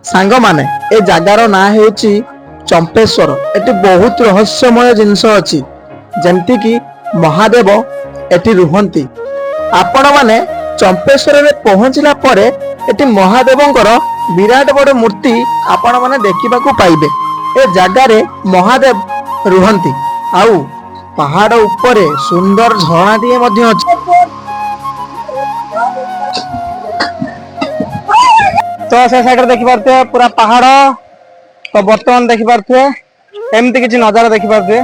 सांग माने ए जगार ना हेउची चंपेश्वर। एटी बहुत रहस्यमय जिनस अछि जेमति कि महादेव एटी रुहंती। आपण माने चंपेश्वर रे पहुंचला परे एटी महादेवंकर विराट बड़ मूर्ति आपण माने देखिबाकू पाइबे। ए जगारे महादेव रुहंती आउ पहाड़ ऊपरे सुंदर झरणाटीए मध्य अछि। तो से साइड देखि पारथे पूरा पहाड़। तो बर्तमान देखि पारथे एमती किछि नजारा देखि पारथे।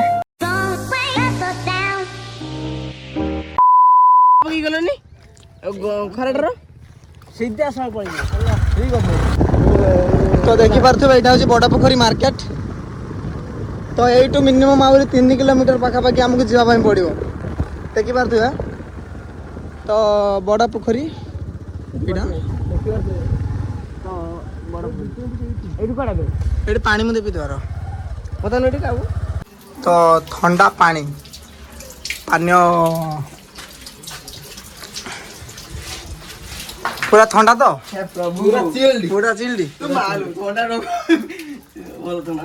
पकी गलनी खरडर सीधा सा पड़ी ठीक तो देखि पारथे एटा होछि बड़ पोखरी मार्केट। तो एटू मिनिमम आउरी 3 किलोमीटर पाखा पाखी हमकु जिबा पई पड़िबो। देखि पारथे तो बड़ पोखरी एटा तो बड़ एटू कोडा बे एटी पानी मु देबी द्वारा पता नटी काबू तो ठंडा पानी पानी पूरा ठंडा तो प्रभु पूरा चिल्डी तो मालू थोड़ा रो बोल तो ना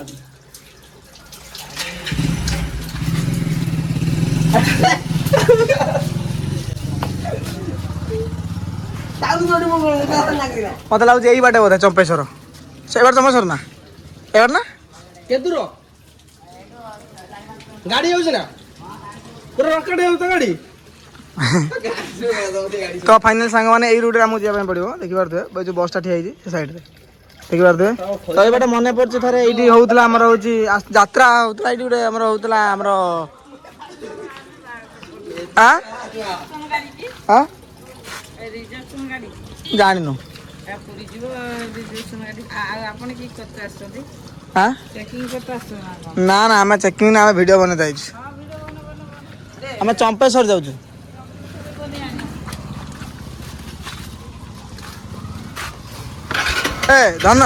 ताऊ जोड़ी मो गाता लागिरा मत लागु एई बाटे बोधे चंपेश्वर से बार चंपेश्वर ना एबार ना के दूर गाड़ी होछ ना पूरा रकड़े हो तो गाड़ी तो फाइनल सांग माने एई रूट रे हमु जिया पड़िबो। देखि पारथे जो बसटा ठिया हिजी से साइड रे देखि पारथे। तो एबाटे मने पड़छ थारे एइठी होउतला हमर होची यात्रा होउतला एइठी उडे हमर होउतला हमर आ आ रिजर्वेशन गाड़ी जानिनु पुरी जीव रिजर्वेशन गाड़ी आपण की करते आछथि हां चेकिंग करते आछथि ना ना हमें चेकिंग ना हमें वीडियो बने जाइछ। हमें चंपेश्वर जाउछु। ए धन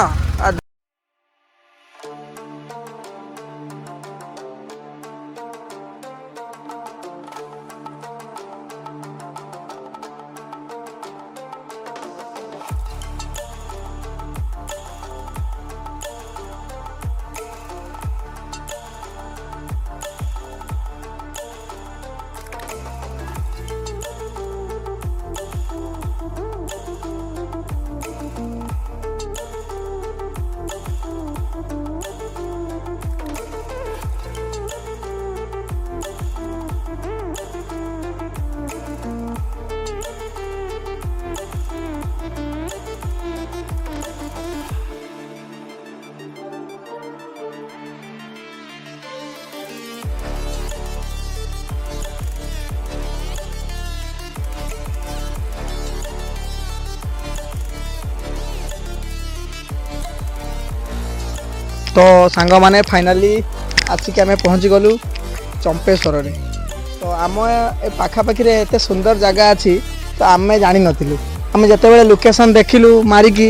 तो सांग माने फाइनली आसिक आम पहुँची गलु चंपेश्वर रे। तो आम ए पाखापाखि एते सुंदर जगह अच्छी तो आम जानी नथिलु। आम जिते लोकेशन देखिलु मारिकी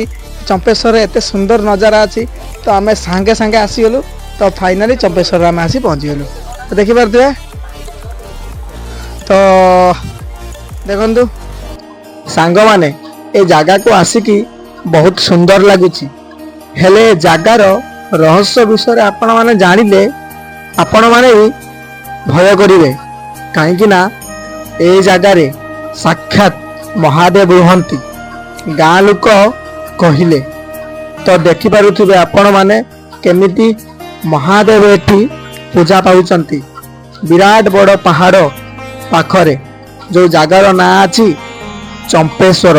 चंपेश्वर एते सुंदर नजारा अच्छी तो आम सांगे सांगे आसीगलु। तो फाइनली चंपेश्वर आम आसी पहुँची गलु। तो देखि पारथुए तो देखंतु सांग माने ए जगह को आसिकी बहुत सुंदर लगुची। हेले जगार रहस्य विषय आपण माने जानिले आपण माने भी भय करिवे काहेकि ना ए जगार साक्षात महादेव रुहंती गाँ लोक कहिले। तो देखि पारुथिबे आपण माने केमिति महादेव एठी पूजा पाउचंती। विराट बड़ पहाड़ पाखरे जो जगार ना अछि चंपेश्वर।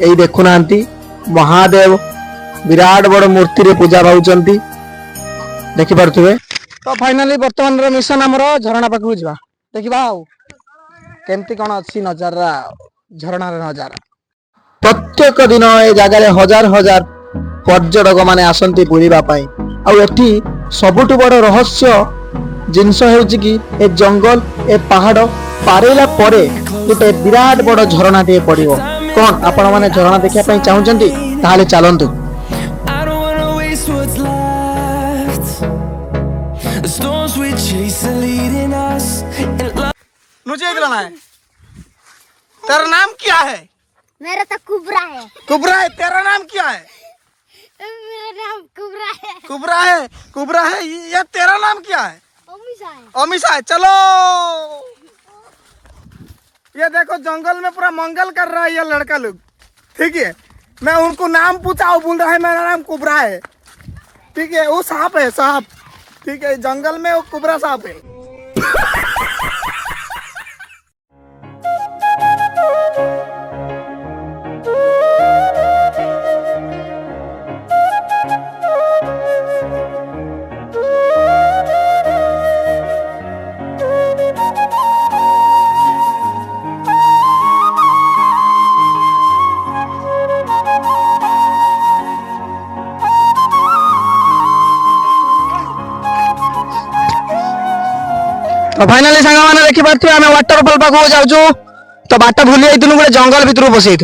एई देखुनांती महादेव विराट बड़ मूर्ति रे पूजा पाउचंती देखि पारुथिबे। तो फाइनली वर्तमान रो मिशन हमर झरणा पाखु जिवा देखिबा आ केमती कोन अछि नजारा झरणा रे नजारा। प्रत्येक दिन ए जगह रे हजार हजार पर्यटक माने आसंती बुलिबा पई। आ एठी सबुटु बड़ रहस्य जिनस हेउची कि ए जंगल ए पहाड़ पारेला परे गोटे विराट बड़ झरणा टे पड़िबो। कोन आपण माने झरणा देखिया पई चाहुचंती ताहाले चलंतु। मुझे इतना है। तेरा नाम क्या है? मेरा तो कुबरा है। कुबरा है। तेरा नाम क्या है? मेरा कुबरा है। ये तेरा नाम क्या है? अमीषा है। चलो ये देखो जंगल में पूरा मंगल कर रहा है ये लड़का लोग। ठीक है, मैं उनको नाम पूछा, वो बोल रहा है मेरा नाम कुबरा है। ठीक है, वो सांप है, सांप। ठीक है, जंगल में वो कुबरा सांप है। तो फाइनाली सांग मैंने देखी पार्थे आम वाटरफल पाखक जाऊँ तो बाट भूली जाइलु गोटे जंगल भितर पशि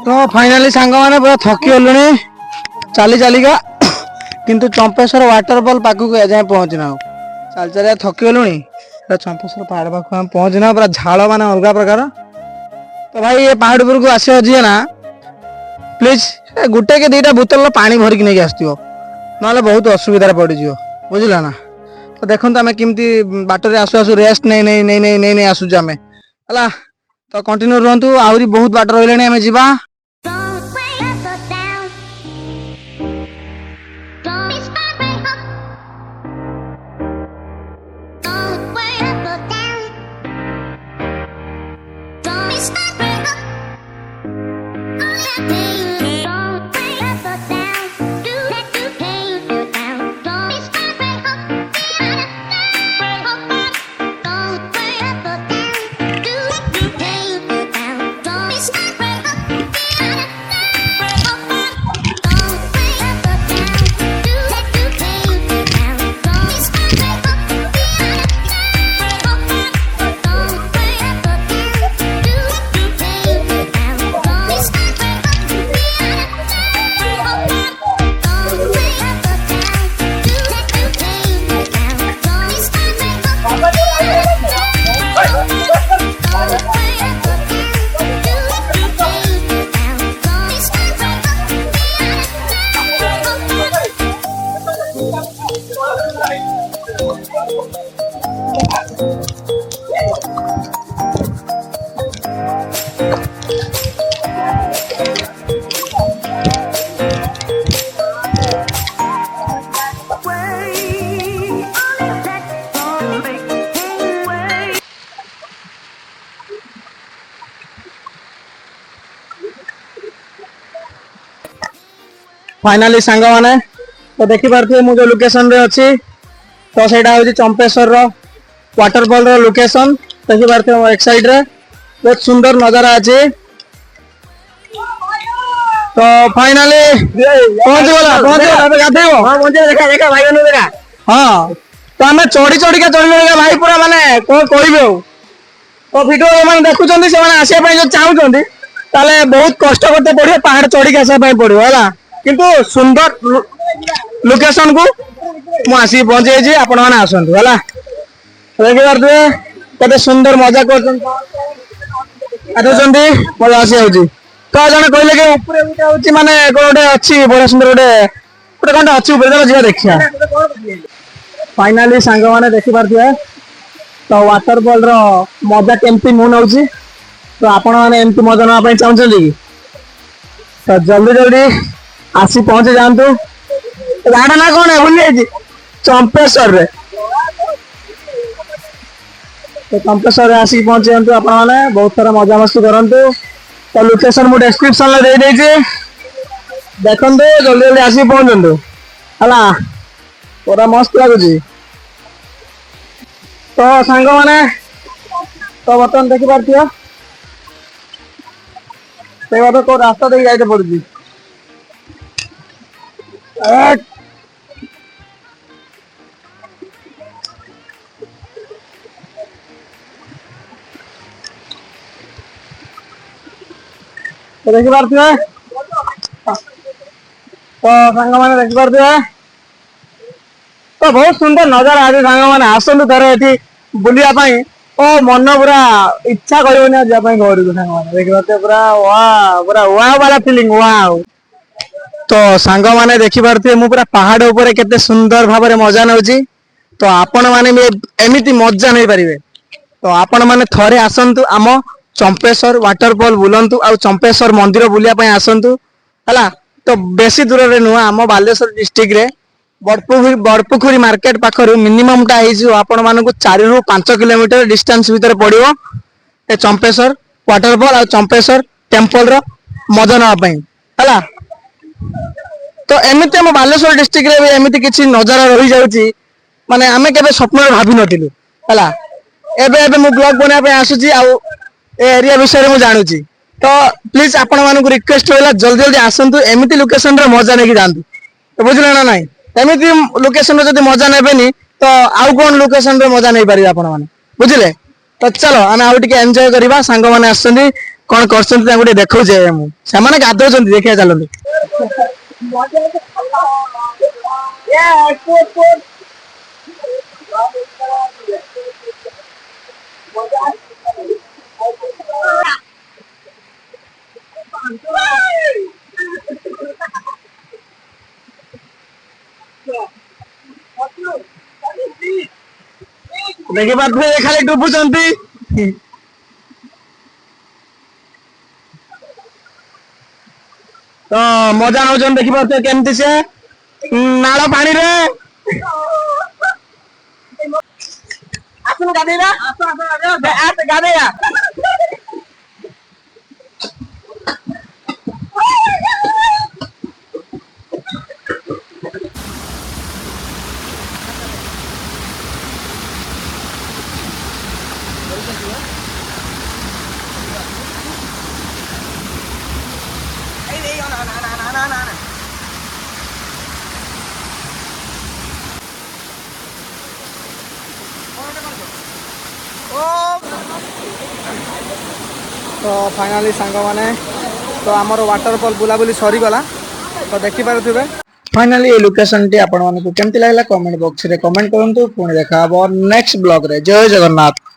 तो फाइनाली सांग मैंने पूरा थकी गलुणी चली चलिका किंतु चंपेश्वर वाटरफल पाखक एजाए पहुंचना चल चल थकी गलुणी चंपेश्वर पहाड़ पाख पहुंचना पूरा झाड़ मान अलग प्रकार। तो भाई ये पहाड़ उपर को आसी ना प्लीज गुटे के दीटा बोतल पानी भरिक नहीं आसो ना बहुत असुविधा पड़ जाओ बुझल ना। तो देखो आम केमती बाटर आसु आसु रेस्ट नहीं नहीं नहीं नहीं नहीं नहीं आसुचे आम है। तो कंटिन्यू रुहतु आहरी बहुत बाट रही आम जा फाइनाली सांग मैंने तो देखी पारे मुझे लोकेशन रे अच्छी तो सहीटा हूँ चंपेश्वर वाटरफॉल लोकेशन देखी पारे एक साइड रे बहुत सुंदर नजारा अच्छे। तो फाइनाली हाँ तो आम चढ़ी चढ़िका चढ़ी भाई पूरा माने कौन कह तो भिडियो मैंने देखुं से आसपा जो चाहूँ ताले बहुत कष्ट करते पड़े पहाड़ चढ़ी आसपा पड़ो है किंतु सुंदर लोकेशन को मुझे पहुंचे आपण मैंने आसतु है देखी पारे केते सुंदर मजा कर मजा आसी जाऊँगी। तो जन कहले कि ऊपर गोटे माने गोटे अच्छी बड़ा सुंदर गोटे कौन अच्छी जा देखिया। फाइनाली सांग मैंने देखी पारे तो वाटरफॉल मजा केमती मुझे नौ तो आपण मैंने एमती मजा नापी चाहते कि तो जल्दी जल्दी आसी पहुंचे जातु। गाड़ा ना कौन है भूल चंपेश्वर रे तो चंपेश्वर आसिक पहुंचे जातु आपण मैंने बहुत सारा मजा मस्ती करंतु। तो लोकेशन मु डिस्क्रिप्शन में दे देखु जल्दी जल्दी आसिक पहुंचतु है पूरा मस्त लगुच। तो सांग मैंने तो बर्तमान देखी पार्थ को रास्ता देख जाते पड़ी तो देखी पार्थ तो सांग मैंने देखिपे तो बहुत सुंदर नजारा आज सांग मैंने आसतु थे ये बुलापाई ओ मन पूरा इच्छा करनी जावाई घर को सांग मैंने देखिपे पूरा वाह पूरा वाह वाला फिलिंग वाह। तो सांग मैंने देखिपे मु पूरा पहाड़ ऊपर केते सुंदर भाव में मजा नौची तो आपण मैंने भी एमती मजा नहीं पारे तो आपण मैंने थरे आसतु आम चंपेश्वर वाटरफॉल बुलंतु आ चंपेश्वर मंदिर बुलापाई आसतु है तो बेसी दूर रे नुह आम बालेश्वर डिस्ट्रिक्ट रे बड़पुखुरी मार्केट पाखरु मिनिमम टा है आपण मानक 4 रु 5 किलोमीटर डिस्टेंस भीतर पड़ो ए चंपेश्वर वाटरफॉल आ चंपेश्वर टेम्पल रो मजा नापी है। तो एमती आम बालेश्वर डिस्ट्रिक्ट रे भी एमती किसी नजारा रही जाउची माने आमे केबे स्वप्न रे भाबी नथिलु है एबे एबे मु ब्लॉग बनाबे आसुची आ एरिया विषय में जानूची तो प्लीज आपण मानक रिक्वेस्ट होला जल्दी जल्दी आसंतु एमती लोकेशन रे मजा नेकी जानतु तो बुझले ना नहीं एमती लोकेशन रे जदी मजा नेबेनी तो आउ कोन लोकेशन रे मजा नै पारि आपण माने बुझले। तो चलो आमे आउ टिके एन्जॉय करबा सांग माने आछंती कोन करछंती तांगु टिके देखौ जे मु से माने गाधौछंती देखिया चलंती देखि पाथबे खाली डुबुचंती तो मजा नौचन देखि पाथबे केमती से नाଳ पानी रे आसन गाधेरा आस गाधेया तो फाइनाली सांग माने तो आमर वाटरफॉल बुलाबुली सरी गला तो देखि पारुथिबे फाइनाली ये लोकेशन टी आपण मानकु केमति लागला कमेंट बॉक्स रे कमेंट करंतु पुणी देखा नेक्स्ट ब्लॉग रे जय जगन्नाथ।